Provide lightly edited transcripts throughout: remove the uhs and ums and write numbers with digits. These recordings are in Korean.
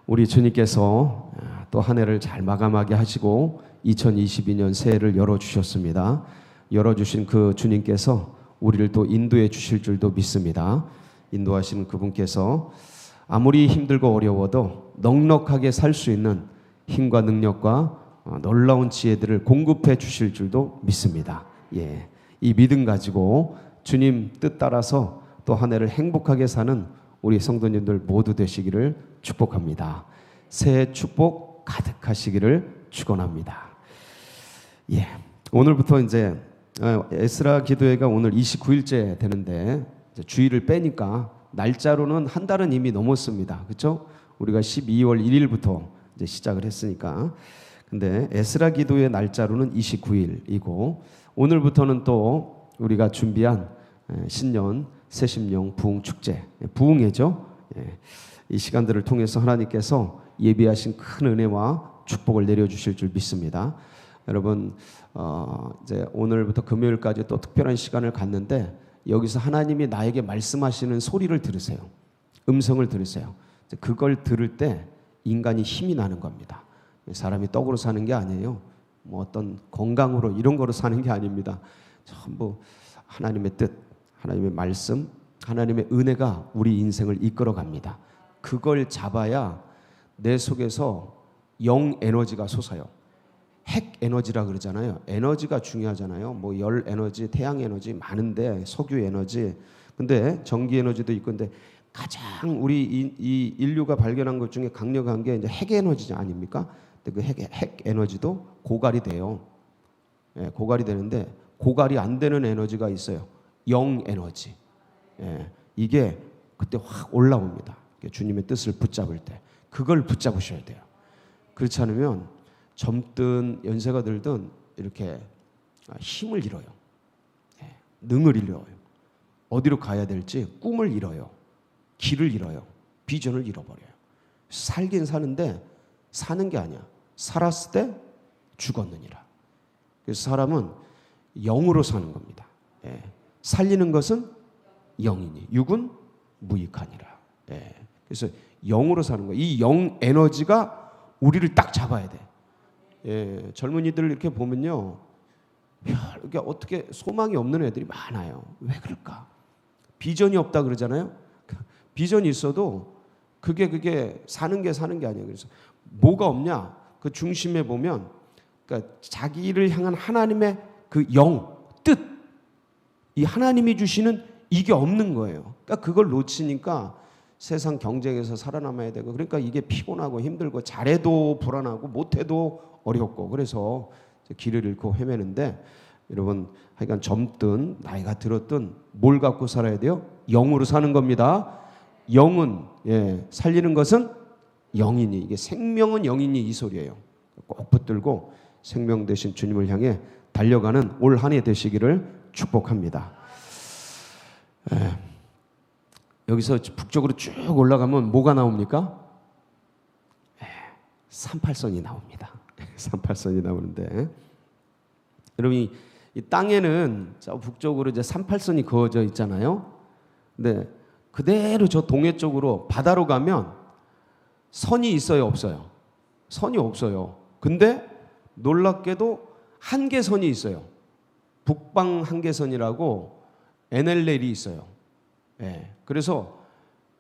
우리 주님께서 또 한 해를 잘 마감하게 하시고 2022년 새해를 열어주셨습니다. 열어주신 그 주님께서 우리를 또 인도해 주실 줄도 믿습니다. 인도하시는 그분께서 아무리 힘들고 어려워도 넉넉하게 살 수 있는 힘과 능력과 놀라운 지혜들을 공급해 주실 줄도 믿습니다. 이 믿음 가지고 주님 뜻 따라서 또 한 해를 행복하게 사는 우리 성도님들 모두 되시기를 축복합니다. 새해 축복 가득하시기를 축원합니다. 오늘부터 이제 에스라 기도회가 오늘 29일째 되는데 주일을 빼니까 날짜로는 한 달은 이미 넘었습니다. 그렇죠? 우리가 12월 1일부터 이제 시작을 했으니까. 근데 에스라 기도회 날짜로는 29일이고 오늘부터는 또 우리가 준비한 신년 새심령 부흥 축제, 부흥회죠. 이 시간들을 통해서 하나님께서 예비하신 큰 은혜와 축복을 내려주실 줄 믿습니다. 여러분, 이제 오늘부터 금요일까지 또 특별한 시간을 갖는데 여기서 하나님이 나에게 말씀하시는 소리를 들으세요. 음성을 들으세요. 그걸 들을 때 인간이 힘이 나는 겁니다. 사람이 떡으로 사는 게 아니에요. 뭐 어떤 건강으로 이런 거로 사는 게 아닙니다. 전부 하나님의 뜻, 하나님의 말씀, 하나님의 은혜가 우리 인생을 이끌어 갑니다. 그걸 잡아야 내 속에서 영 에너지가 솟아요. 핵 에너지라 그러잖아요. 에너지가 중요하잖아요. 뭐 열 에너지, 태양 에너지 많은데 석유 에너지, 근데 전기 에너지도 있고, 근데 가장 우리 이 인류가 발견한 것 중에 강력한 게 이제 핵 에너지 아닙니까? 근데 그 핵 에너지도 고갈이 돼요. 고갈이 되는데 고갈이 안 되는 에너지가 있어요. 영 에너지. 이게 그때 확 올라옵니다. 주님의 뜻을 붙잡을 때 그걸 붙잡으셔야 돼요. 그렇지 않으면 젊든 연세가 들든 이렇게 힘을 잃어요. 능을 잃어요. 어디로 가야 될지 꿈을 잃어요. 길을 잃어요. 비전을 잃어버려요. 살긴 사는데 사는 게 아니야. 살았을 때 죽었느니라. 그래서 사람은 영으로 사는 겁니다. 살리는 것은 영이니 육은 무익하니라. 그래서 영으로 사는 거예요. 이 영 에너지가 우리를 딱 잡아야 돼. 젊은이들 이렇게 보면요, 이렇게 어떻게 소망이 없는 애들이 많아요. 왜 그럴까? 비전이 없다 그러잖아요. 비전이 있어도 그게 사는 게 아니에요. 그래서 뭐가 없냐? 그 중심에 보면, 그러니까 자기를 향한 하나님의 그 영, 뜻, 이 하나님이 주시는 이게 없는 거예요. 그러니까 그걸 놓치니까 세상 경쟁에서 살아남아야 되고, 그러니까 이게 피곤하고 힘들고 잘해도 불안하고 못해도 어렵고, 그래서 길을 잃고 헤매는데, 여러분 하여간 젊든 나이가 들었든 뭘 갖고 살아야 돼요? 영으로 사는 겁니다. 영은 살리는 것은 영이니, 이게 생명은 영이니 이 소리예요. 꼭 붙들고 생명 되신 주님을 향해 달려가는 올 한 해 되시기를 축복합니다. 여기서 북쪽으로 쭉 올라가면 뭐가 나옵니까? 38선이 나옵니다. 38선이 나오는데, 여러분 이 땅에는 저 북쪽으로 이제 38선이 그어져 있잖아요. 근데 그대로 저 동해 쪽으로 바다로 가면 선이 있어요, 없어요? 선이 없어요. 근데 놀랍게도 한계선이 있어요. 북방 한계선이라고 NLL이 있어요. 그래서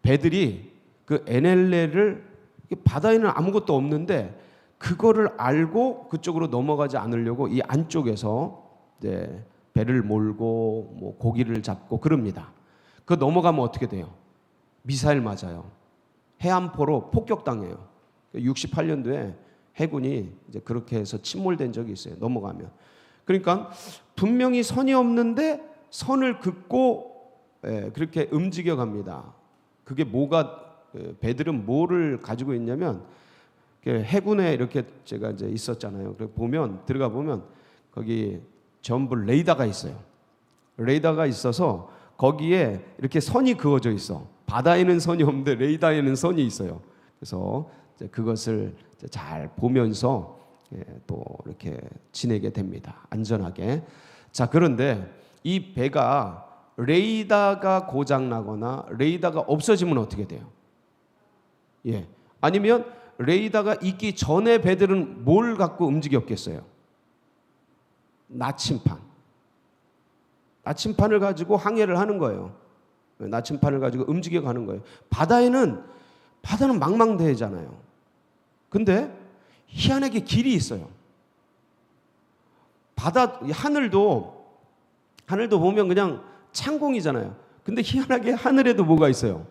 배들이 그 NLL을, 바다에는 아무것도 없는데 그거를 알고 그쪽으로 넘어가지 않으려고 이 안쪽에서 배를 몰고 뭐 고기를 잡고 그럽니다. 그 넘어가면 어떻게 돼요? 미사일 맞아요. 해안포로 폭격당해요. 68년도에 해군이 이제 그렇게 해서 침몰된 적이 있어요. 넘어가면. 그러니까 분명히 선이 없는데 선을 긋고 그렇게 움직여 갑니다. 그게 뭐가, 배들은 뭐를 가지고 있냐면, 해군에 이렇게 제가 이제 있었잖아요. 보면 들어가 보면 거기 전부 레이더가 있어요. 레이더가 있어서 거기에 이렇게 선이 그어져 있어. 바다에는 선이 없는데 레이더에는 선이 있어요. 그래서 이제 그것을 이제 잘 보면서 또 이렇게 지내게 됩니다. 안전하게. 자, 그런데 이 배가 레이더가 고장 나거나 레이더가 없어지면 어떻게 돼요? 아니면 레이더가 있기 전에 배들은 뭘 갖고 움직였겠어요? 나침판. 나침판을 가지고 항해를 하는 거예요. 나침판을 가지고 움직여 가는 거예요. 바다는 망망대해잖아요. 근데 희한하게 길이 있어요. 하늘도 보면 그냥 창공이잖아요. 근데 희한하게 하늘에도 뭐가 있어요?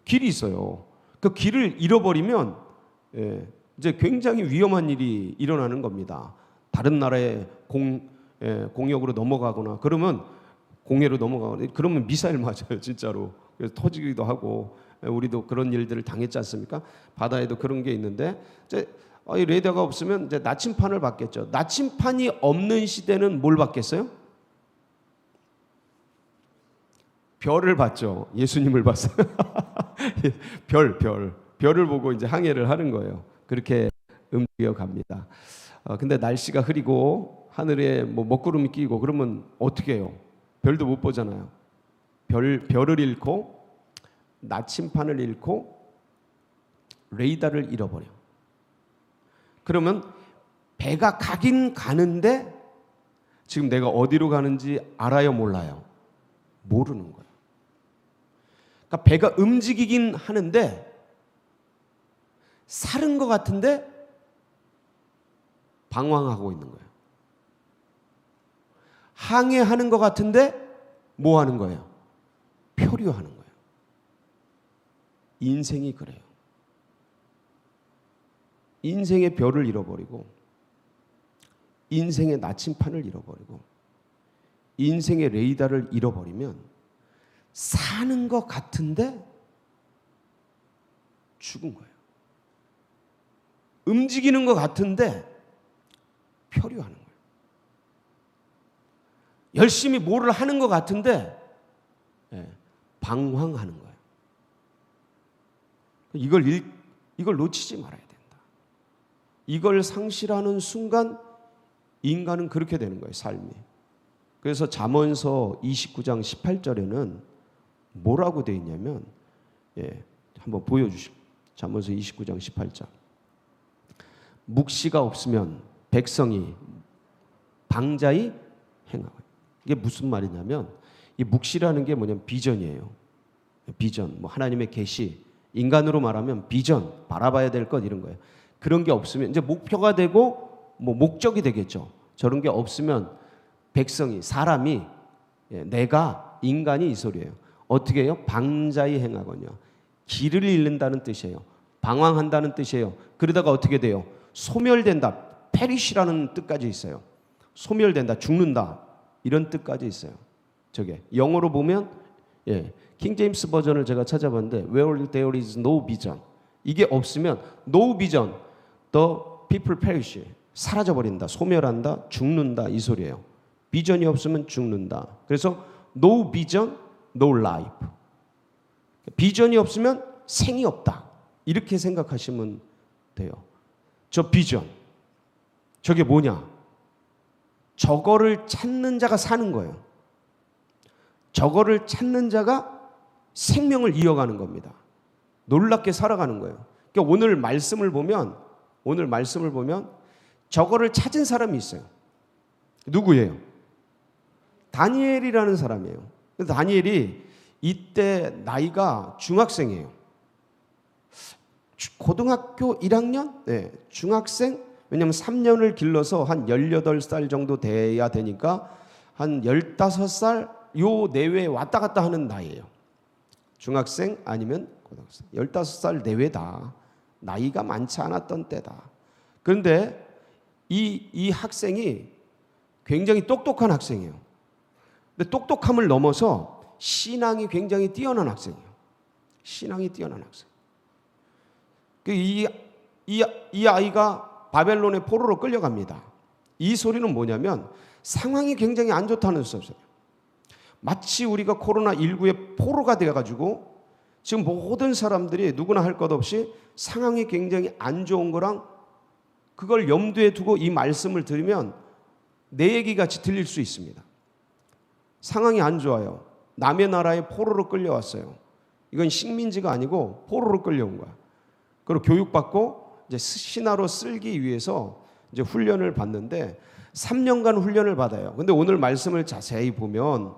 길이 있어요. 그 길을 잃어버리면 이제 굉장히 위험한 일이 일어나는 겁니다. 다른 나라의 공역으로 넘어가거나 그러면 공해로 넘어가거나 그러면 미사일 맞아요, 진짜로. 그래서 터지기도 하고 우리도 그런 일들을 당했지 않습니까? 바다에도 그런 게 있는데 이제 이 레이더가 없으면 이제 나침판을 받겠죠. 나침판이 없는 시대는 뭘 받겠어요? 별을 봤죠. 예수님을 봤어요. 별을 보고 이제 항해를 하는 거예요. 그렇게 움직여 갑니다. 근데 날씨가 흐리고 하늘에 뭐 먹구름이 끼고 그러면 어떻게 해요? 별도 못 보잖아요. 별을 잃고 나침판을 잃고 레이더를 잃어버려. 그러면 배가 가긴 가는데 지금 내가 어디로 가는지 알아요, 몰라요? 모르는 거예요. 그러니까 배가 움직이긴 하는데 사른 것 같은데 방황하고 있는 거예요. 항해하는 것 같은데 뭐 하는 거예요? 표류하는 거예요. 인생이 그래요. 인생의 별을 잃어버리고 인생의 나침판을 잃어버리고 인생의 레이더를 잃어버리면 사는 것 같은데 죽은 거예요. 움직이는 것 같은데 표류하는 거예요. 열심히 뭐를 하는 것 같은데 방황하는 거예요. 이걸 놓치지 말아야 된다. 이걸 상실하는 순간 인간은 그렇게 되는 거예요, 삶이. 그래서 잠언서 29장 18절에는 뭐라고 되어 있냐면 한번 보여주시죠. 잠언서 29장 18절. 묵시가 없으면 백성이 방자히 행하고. 이게 무슨 말이냐면 이 묵시라는 게 뭐냐면 비전이에요. 비전, 뭐 하나님의 계시, 인간으로 말하면 비전, 바라봐야 될 것 이런 거예요. 그런 게 없으면 이제 목표가 되고 뭐 목적이 되겠죠. 저런 게 없으면 백성이, 사람이, 내가, 인간이 이 소리예요. 어떻게 해요? 방자히 행하거든요. 길을 잃는다는 뜻이에요. 방황한다는 뜻이에요. 그러다가 어떻게 돼요? 소멸된다. 페리시라는 뜻까지 있어요. 소멸된다, 죽는다 이런 뜻까지 있어요. 저게 영어로 보면 킹 제임스 버전을 제가 찾아봤는데 Where there is no vision, 이게 없으면 no vision, the people perish, 사라져버린다, 소멸한다, 죽는다 이 소리예요. 비전이 없으면 죽는다. 그래서 no vision, no life. 비전이 없으면 생이 없다. 이렇게 생각하시면 돼요. 저 비전, 저게 뭐냐? 저거를 찾는 자가 사는 거예요. 저거를 찾는 자가 생명을 이어가는 겁니다. 놀랍게 살아가는 거예요. 그러니까 오늘 말씀을 보면 저거를 찾은 사람이 있어요. 누구예요? 다니엘이라는 사람이에요. 다니엘이 이때 나이가 중학생이에요. 고등학교 1학년? 네, 중학생? 왜냐하면 3년을 길러서 한 18살 정도 돼야 되니까 한 15살 요 내외에 왔다 갔다 하는 나이예요. 중학생 아니면 고등학생. 15살 내외다. 나이가 많지 않았던 때다. 그런데 이 학생이 굉장히 똑똑한 학생이에요. 근데 똑똑함을 넘어서 신앙이 굉장히 뛰어난 학생이에요. 신앙이 뛰어난 학생. 이 아이가 바벨론의 포로로 끌려갑니다. 이 소리는 뭐냐면 상황이 굉장히 안 좋다는 소리예요. 마치 우리가 코로나19의 포로가 되어가지고 지금 모든 사람들이 누구나 할 것 없이 상황이 굉장히 안 좋은 거랑 그걸 염두에 두고 이 말씀을 들으면 내 얘기같이 들릴 수 있습니다. 상황이 안 좋아요. 남의 나라에 포로로 끌려왔어요. 이건 식민지가 아니고 포로로 끌려온 거야. 그리고 교육받고 이제 신하로 쓸기 위해서 이제 훈련을 받는데 3년간 훈련을 받아요. 근데 오늘 말씀을 자세히 보면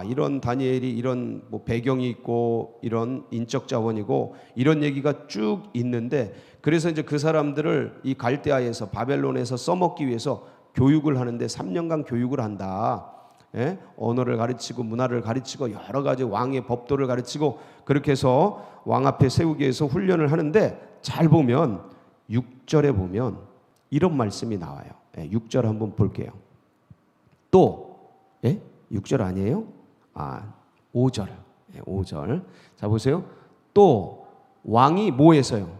이런 다니엘이 이런 뭐 배경이 있고 이런 인적 자원이고 이런 얘기가 쭉 있는데, 그래서 이제 그 사람들을 이 갈대아에서 바벨론에서 써먹기 위해서 교육을 하는데 3년간 교육을 한다. 예? 언어를 가르치고 문화를 가르치고 여러 가지 왕의 법도를 가르치고 그렇게 해서 왕 앞에 세우기 위해서 훈련을 하는데, 잘 보면 6절에 보면 이런 말씀이 나와요. 6절 한번 볼게요. 또 6절 아니에요? 5절. 5절. 자 보세요. 또 왕이 뭐 해서요?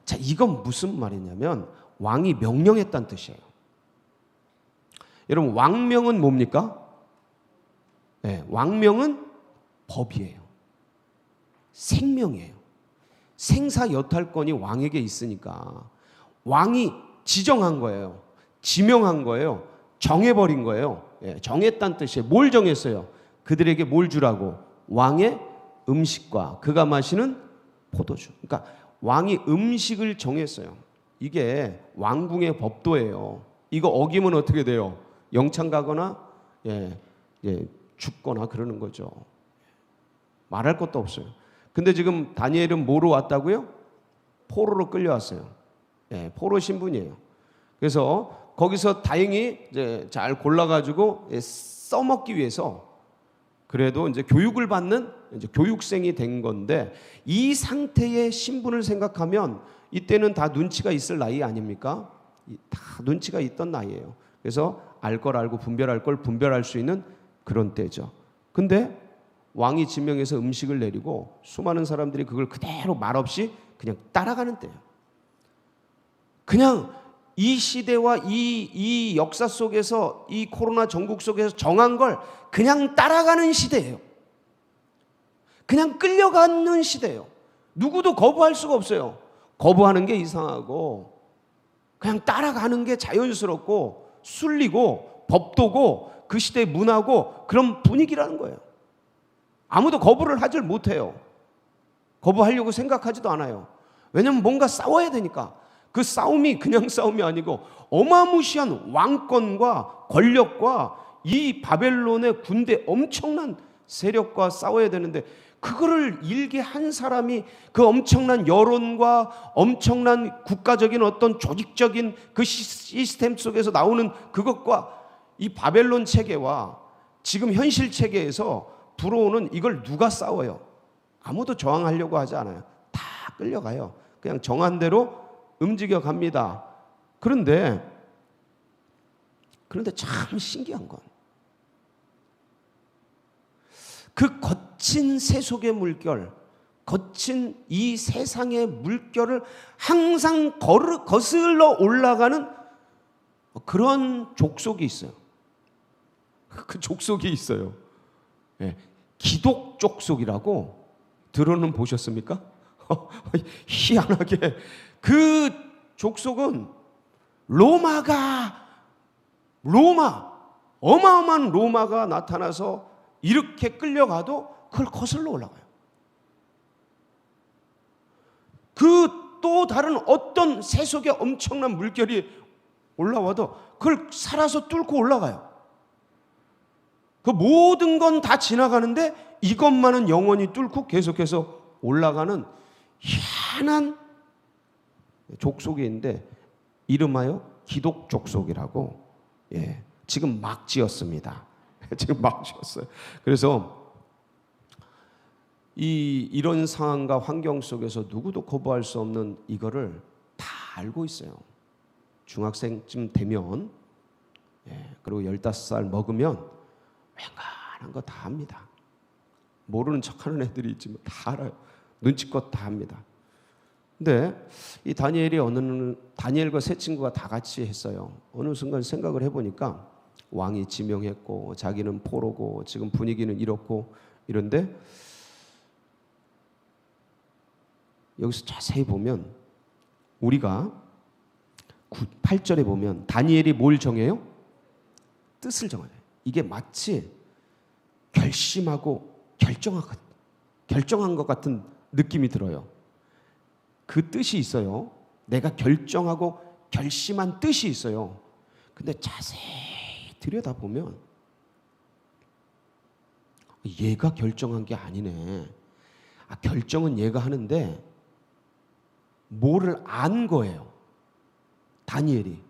자, 이건 무슨 말이냐면 왕이 명령했다는 뜻이에요. 여러분, 왕명은 뭡니까? 왕명은 법이에요. 생명이에요. 생사 여탈권이 왕에게 있으니까 왕이 지정한 거예요. 지명한 거예요. 정해버린 거예요. 정했다는 뜻이에요. 뭘 정했어요? 그들에게 뭘 주라고? 왕의 음식과 그가 마시는 포도주. 그러니까 왕이 음식을 정했어요. 이게 왕궁의 법도예요. 이거 어기면 어떻게 돼요? 영창 가거나 죽거나 그러는 거죠. 말할 것도 없어요. 근데 지금 다니엘은 뭐로 왔다고요? 포로로 끌려왔어요. 포로 신분이에요. 그래서 거기서 다행히 이제 잘 골라가지고 써먹기 위해서 그래도 이제 교육을 받는 이제 교육생이 된 건데, 이 상태의 신분을 생각하면 이때는 다 눈치가 있을 나이 아닙니까? 다 눈치가 있던 나이예요. 그래서 알 걸 알고 분별할 걸 분별할 수 있는 그런 때죠. 근데 왕이 지명해서 음식을 내리고 수많은 사람들이 그걸 그대로 말없이 그냥 따라가는 때예요. 그냥 이 시대와 이 역사 속에서 이 코로나 전국 속에서 정한 걸 그냥 따라가는 시대예요. 그냥 끌려가는 시대예요. 누구도 거부할 수가 없어요. 거부하는 게 이상하고 그냥 따라가는 게 자연스럽고 순리고 법도고 그 시대의 문화고 그런 분위기라는 거예요. 아무도 거부를 하질 못해요. 거부하려고 생각하지도 않아요. 왜냐하면 뭔가 싸워야 되니까. 그 싸움이 그냥 싸움이 아니고 어마무시한 왕권과 권력과 이 바벨론의 군대 엄청난 세력과 싸워야 되는데, 그거를 일개 한 사람이 그 엄청난 여론과 엄청난 국가적인 어떤 조직적인 그 시스템 속에서 나오는 그것과 이 바벨론 체계와 지금 현실 체계에서 불어오는 이걸 누가 싸워요? 아무도 저항하려고 하지 않아요. 다 끌려가요. 그냥 정한 대로 움직여 갑니다. 그런데 참 신기한 건 그 거친 세속의 물결, 거친 이 세상의 물결을 항상 거슬러 올라가는 그런 족속이 있어요. 그 족속이 있어요. 기독 족속이라고 들어는 보셨습니까? 희한하게 그 족속은 어마어마한 로마가 나타나서 이렇게 끌려가도 그걸 거슬러 올라가요. 그 또 다른 어떤 세속의 엄청난 물결이 올라와도 그걸 살아서 뚫고 올라가요. 그 모든 건 다 지나가는데 이것만은 영원히 뚫고 계속해서 올라가는 희한한 족속이 있는데, 이름하여 기독 족속이라고 지금 막 지었습니다. 지금 막 지었어요. 그래서 이런 상황과 환경 속에서 누구도 거부할 수 없는 이거를 다 알고 있어요. 중학생쯤 되면 그리고 15살 먹으면 웬간한 거 다 합니다. 모르는 척하는 애들이 있지만 다 알아요. 눈치껏 다 합니다. 근데 이 다니엘과 세 친구가 다 같이 했어요. 어느 순간 생각을 해보니까 왕이 지명했고 자기는 포로고 지금 분위기는 이렇고 이런데, 여기서 자세히 보면 우리가 8절에 보면 다니엘이 뭘 정해요? 뜻을 정해요. 이게 마치 결심하고 결정한 것 같은 느낌이 들어요. 그 뜻이 있어요. 내가 결정하고 결심한 뜻이 있어요. 근데 자세히 들여다보면 얘가 결정한 게 아니네. 결정은 얘가 하는데 뭐를 안 거예요. 다니엘이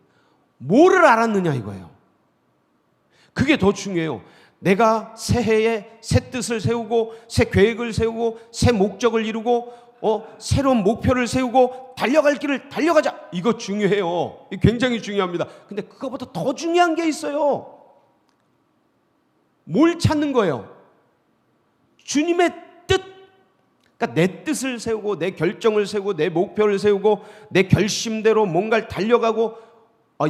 뭐를 알았느냐 이거예요. 그게 더 중요해요. 내가 새해에 새 뜻을 세우고 새 계획을 세우고 새 목적을 이루고 새로운 목표를 세우고 달려갈 길을 달려가자. 이거 중요해요. 굉장히 중요합니다. 근데 그거보다 더 중요한 게 있어요. 뭘 찾는 거예요? 주님의 뜻. 그러니까 내 뜻을 세우고 내 결정을 세우고 내 목표를 세우고 내 결심대로 뭔가를 달려가고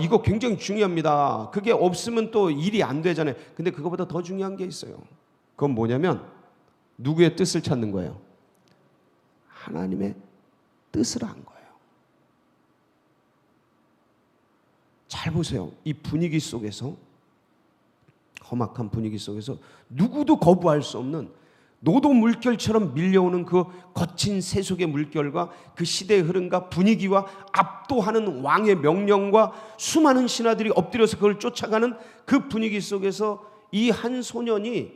이거 굉장히 중요합니다. 그게 없으면 또 일이 안 되잖아요. 근데 그거보다 더 중요한 게 있어요. 그건 뭐냐면 누구의 뜻을 찾는 거예요? 하나님의 뜻을 한 거예요. 잘 보세요. 이 분위기 속에서, 험악한 분위기 속에서 누구도 거부할 수 없는 노도 물결처럼 밀려오는 그 거친 세속의 물결과 그 시대의 흐름과 분위기와 압도하는 왕의 명령과 수많은 신하들이 엎드려서 그걸 쫓아가는 그 분위기 속에서 이 한 소년이,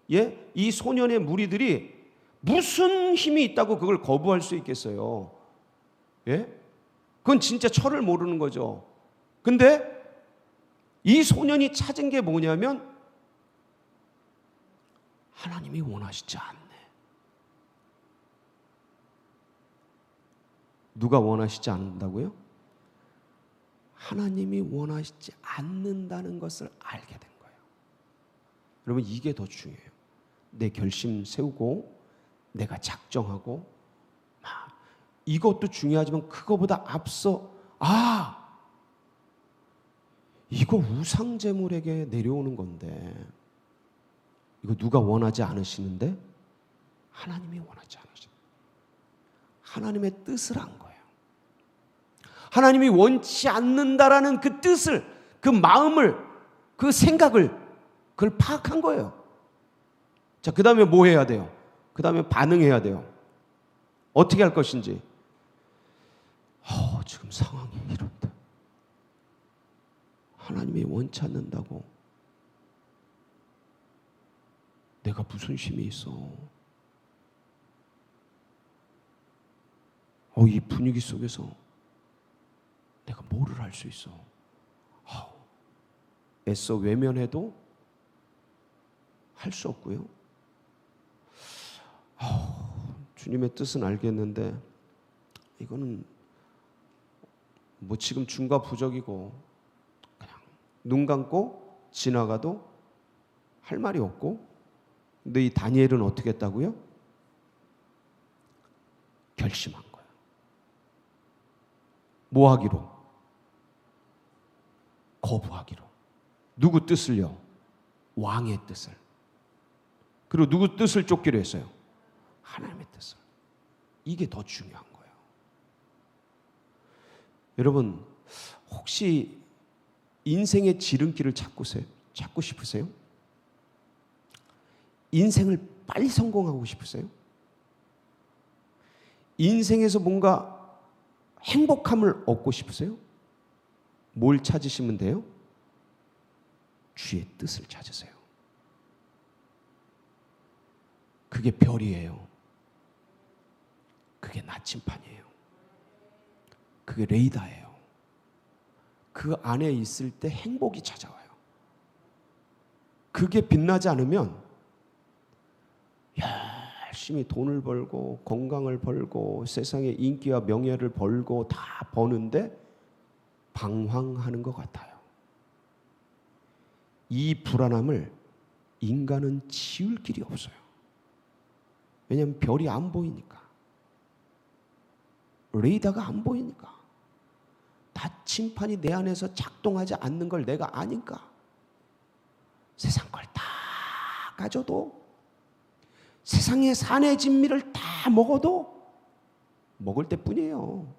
이 소년의 무리들이 무슨 힘이 있다고 그걸 거부할 수 있겠어요? 그건 진짜 철을 모르는 거죠. 근데 이 소년이 찾은 게 뭐냐면 하나님이 원하시지 않네. 누가 원하시지 않는다고요? 하나님이 원하시지 않는다는 것을 알게 된 거예요. 여러분, 이게 더 중요해요. 내 결심 세우고 내가 작정하고 이것도 중요하지만 그거보다 앞서 이거 우상제물에게 내려오는 건데 이거 누가 원하지 않으시는데? 하나님이 원하지 않으시는 하나님의 뜻을 한 거예요. 하나님이 원치 않는다라는 그 뜻을, 그 마음을, 그 생각을 그걸 파악한 거예요. 자, 그 다음에 뭐 해야 돼요? 그 다음에 반응해야 돼요. 어떻게 할 것인지. 지금 상황이 이런데 하나님이 원치 않는다고 내가 무슨 힘이 있어? 이 분위기 속에서 내가 뭐를 할 수 있어? 애써 외면해도 할 수 없고요. 주님의 뜻은 알겠는데 이거는 뭐 지금 중과 부적이고 그냥 눈 감고 지나가도 할 말이 없고, 근데 이 다니엘은 어떻게 했다고요? 결심한 거예요. 뭐 하기로? 거부하기로. 누구 뜻을요? 왕의 뜻을. 그리고 누구 뜻을 쫓기로 했어요? 하나님의 뜻을. 이게 더 중요한 거예요. 여러분, 혹시 인생의 지름길을 찾고 싶으세요? 인생을 빨리 성공하고 싶으세요? 인생에서 뭔가 행복함을 얻고 싶으세요? 뭘 찾으시면 돼요? 주의 뜻을 찾으세요. 그게 별이에요. 그게 나침판이에요. 그게 레이더예요. 그 안에 있을 때 행복이 찾아와요. 그게 빛나지 않으면 열심히 돈을 벌고 건강을 벌고 세상에 인기와 명예를 벌고 다 버는데 방황하는 것 같아요. 이 불안함을 인간은 지울 길이 없어요. 왜냐하면 별이 안 보이니까, 레이더가 안 보이니까, 나침판이 내 안에서 작동하지 않는 걸 내가 아니까. 세상 걸 다 가져도, 세상의 산의 진미를 다 먹어도 먹을 때뿐이에요.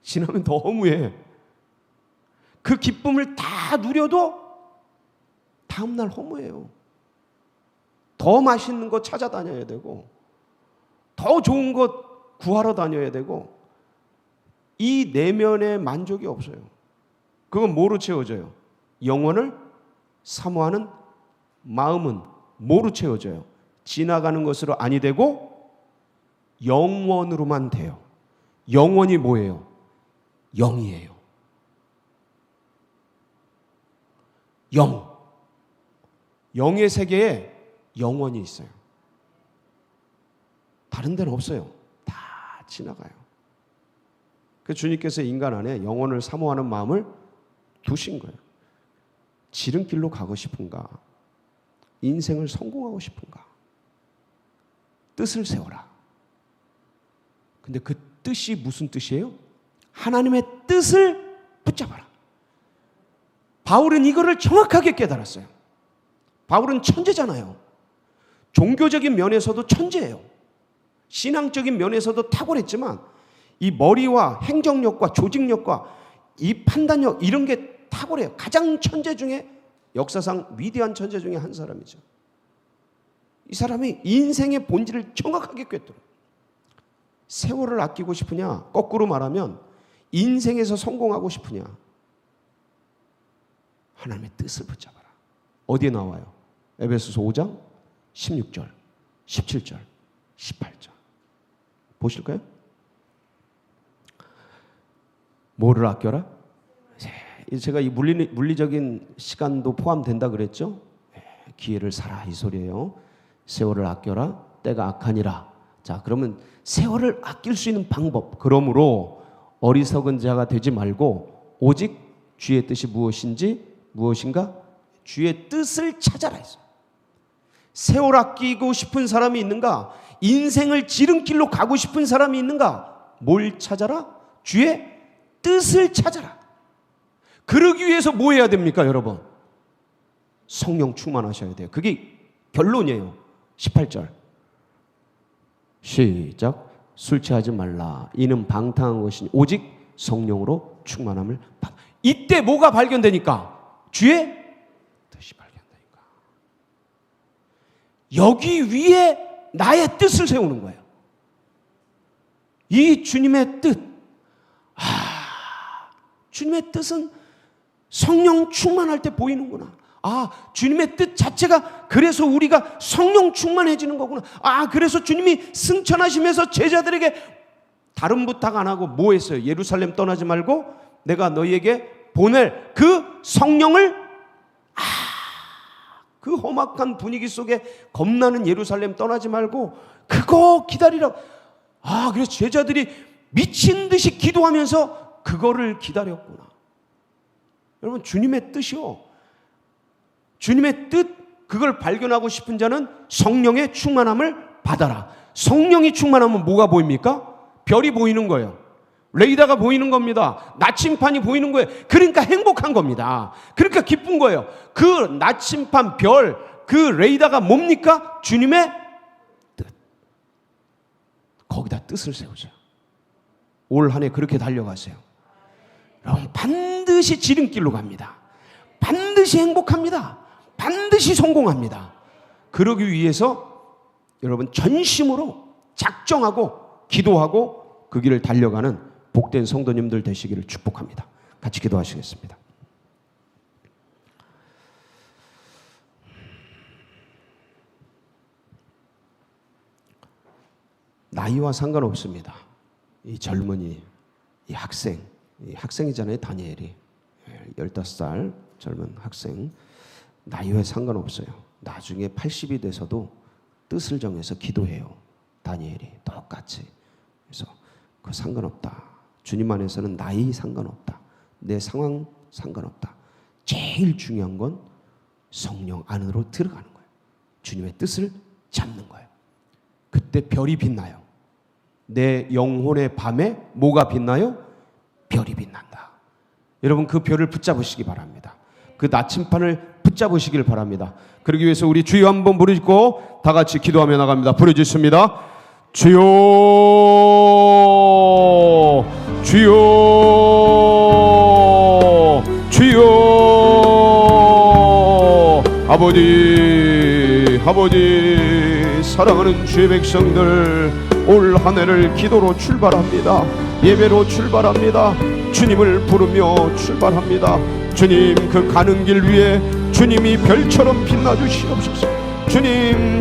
지나면 더 허무해. 그 기쁨을 다 누려도 다음날 허무해요. 더 맛있는 거 찾아다녀야 되고, 더 좋은 것 구하러 다녀야 되고, 이 내면의 만족이 없어요. 그건 뭐로 채워져요? 영혼을 사모하는 마음은 뭐로 채워져요? 지나가는 것으로 아니 되고 영원으로만 돼요. 영원이 뭐예요? 영이에요. 영. 영의 세계에 영원이 있어요. 다른 데는 없어요. 다 지나가요. 그 주님께서 인간 안에 영혼을 사모하는 마음을 두신 거예요. 지름길로 가고 싶은가? 인생을 성공하고 싶은가? 뜻을 세워라. 근데 그 뜻이 무슨 뜻이에요? 하나님의 뜻을 붙잡아라. 바울은 이거를 정확하게 깨달았어요. 바울은 천재잖아요. 종교적인 면에서도 천재예요. 신앙적인 면에서도 탁월했지만 이 머리와 행정력과 조직력과 이 판단력 이런 게 탁월해요. 가장 천재 중에 역사상 위대한 천재 중에 한 사람이죠. 이 사람이 인생의 본질을 정확하게 꿰뚫어요. 세월을 아끼고 싶으냐? 거꾸로 말하면 인생에서 성공하고 싶으냐? 하나님의 뜻을 붙잡아라. 어디에 나와요? 에베소서 5장 16절, 17절, 18절. 보실까요? 뭐를 아껴라? 제가 이 물리적인 시간도 포함된다 그랬죠? 기회를 살아 이 소리예요. 세월을 아껴라. 때가 악하니라. 자, 그러면 세월을 아낄 수 있는 방법. 그러므로 어리석은 자가 되지 말고 오직 주의 뜻이 무엇인가? 주의 뜻을 찾아라 했어요. 세월 아끼고 싶은 사람이 있는가? 인생을 지름길로 가고 싶은 사람이 있는가? 뭘 찾아라? 주의 뜻을 찾아라. 그러기 위해서 뭐 해야 됩니까, 여러분? 성령 충만하셔야 돼요. 그게 결론이에요. 18절. 시작. 술 취하지 말라. 이는 방탕한 것이니 오직 성령으로 충만함을 받아. 이때 뭐가 발견되니까? 주의 뜻이 발견되니까. 여기 위에 나의 뜻을 세우는 거예요. 이 주님의 뜻. 주님의 뜻은 성령 충만할 때 보이는구나. 주님의 뜻 자체가 그래서 우리가 성령 충만해지는 거구나. 그래서 주님이 승천하시면서 제자들에게 다른 부탁 안 하고 뭐 했어요? 예루살렘 떠나지 말고 내가 너희에게 보낼 그 성령을 그 험악한 분위기 속에 겁나는 예루살렘 떠나지 말고 그거 기다리라고. 그래서 제자들이 미친 듯이 기도하면서 그거를 기다렸구나. 여러분, 주님의 뜻이요. 주님의 뜻, 그걸 발견하고 싶은 자는 성령의 충만함을 받아라. 성령이 충만하면 뭐가 보입니까? 별이 보이는 거예요. 레이더가 보이는 겁니다. 나침판이 보이는 거예요. 그러니까 행복한 겁니다. 그러니까 기쁜 거예요. 그 나침판, 별, 그 레이더가 뭡니까? 주님의 뜻. 거기다 뜻을 세우세요. 올 한 해 그렇게 달려가세요. 여러분, 반드시 지름길로 갑니다. 반드시 행복합니다. 반드시 성공합니다. 그러기 위해서 여러분 전심으로 작정하고 기도하고 그 길을 달려가는 복된 성도님들 되시기를 축복합니다. 같이 기도하시겠습니다. 나이와 상관없습니다. 이 젊은이, 이 학생이잖아요. 다니엘이 15살 젊은 학생. 나이와 상관없어요. 나중에 80이 돼서도 뜻을 정해서 기도해요. 다니엘이 똑같이. 그래서 그 상관없다. 주님 안에서는 나이 상관없다. 내 상황 상관없다. 제일 중요한 건 성령 안으로 들어가는 거예요. 주님의 뜻을 잡는 거예요. 그때 별이 빛나요. 내 영혼의 밤에 뭐가 빛나요? 별이 빛난다. 여러분, 그 별을 붙잡으시기 바랍니다. 그 나침판을 붙잡으시길 바랍니다. 그러기 위해서 우리 주여 한번 부르짖고 다 같이 기도하며 나갑니다. 부르짖습니다. 주여, 주여, 주여. 아버지, 사랑하는 주의 백성들 올 한 해를 기도로 출발합니다. 예배로 출발합니다. 주님을 부르며 출발합니다. 주님, 그 가는 길 위에 주님이 별처럼 빛나 주시옵소서.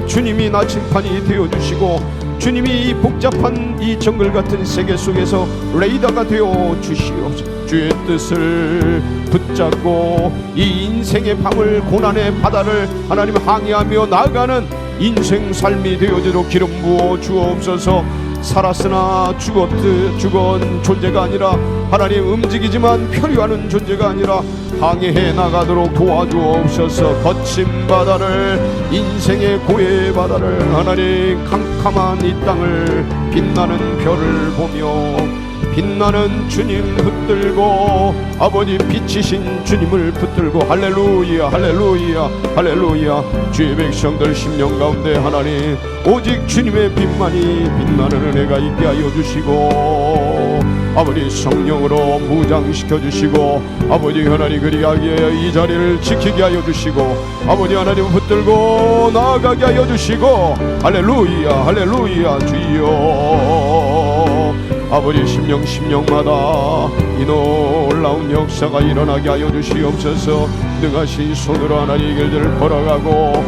주님이 나침반이 되어 주시고, 주님이 이 복잡한 이 정글 같은 세계 속에서 레이더가 되어 주시옵소서. 주의 뜻을 붙잡고 이 인생의 밤을, 고난의 바다를 하나님 항해하며 나아가는 인생 삶이 되어지도록 기름 부어 주옵소서. 살았으나 죽은 존재가 아니라 하나님, 움직이지만 표류하는 존재가 아니라 항해해 나가도록 도와주옵소서. 거친 바다를, 인생의 고해의 바다를, 하나님 캄캄한 이 땅을 빛나는 별을 보며 빛나는 주님 붙들고, 아버지 빛이신 주님을 붙들고, 할렐루야 할렐루야 할렐루야. 주의 백성들 심령 가운데 하나님 오직 주님의 빛만이 빛나는 은혜가 있게 하여 주시고, 아버지 성령으로 무장시켜 주시고, 아버지 하나님 그리하게 이 자리를 지키게 하여 주시고, 아버지 하나님 붙들고 나아가게 하여 주시고, 할렐루야 할렐루야. 주여, 아버지 심령마다 이 놀라운 역사가 일어나게 하여 주시옵소서. 능하신 손으로 하나님 길들을 걸어가고,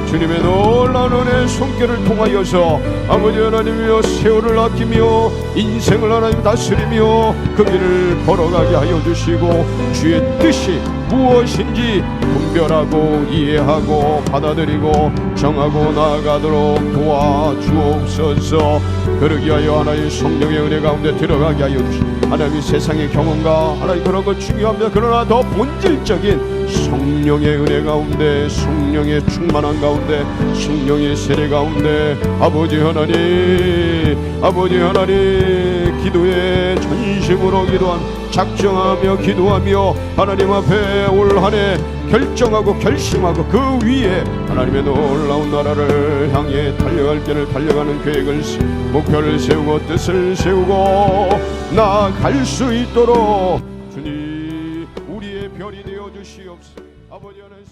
주님의 놀라운 은혜의 손길을 통하여서 아버지 하나님이여 세월을 아끼며 인생을 하나님 다스리며 그 길을 걸어가게 하여 주시고, 주의 뜻이 무엇인지 분별하고 이해하고 받아들이고 정하고 나아가도록 도와주옵소서. 그러기 하여 하나님 성령의 은혜 가운데 들어가게 하여 주시고, 하나님 세상의 경험과 하나님 그런 것 중요합니다. 그러나 더 본질적인 성령의 은혜 가운데, 성령의 충만한 가운데, 성령의 세례 가운데 아버지 하나님 기도에 전심으로 기도한 작정하며 기도하며 하나님 앞에 올 한 해 결정하고 결심하고 그 위에 하나님의 놀라운 나라를 향해 달려갈 길을 달려가는 계획을, 목표를 세우고 뜻을 세우고 나아갈 수 있도록 주님 우리의 별이 되어 주시옵소서. 아버지 하나님,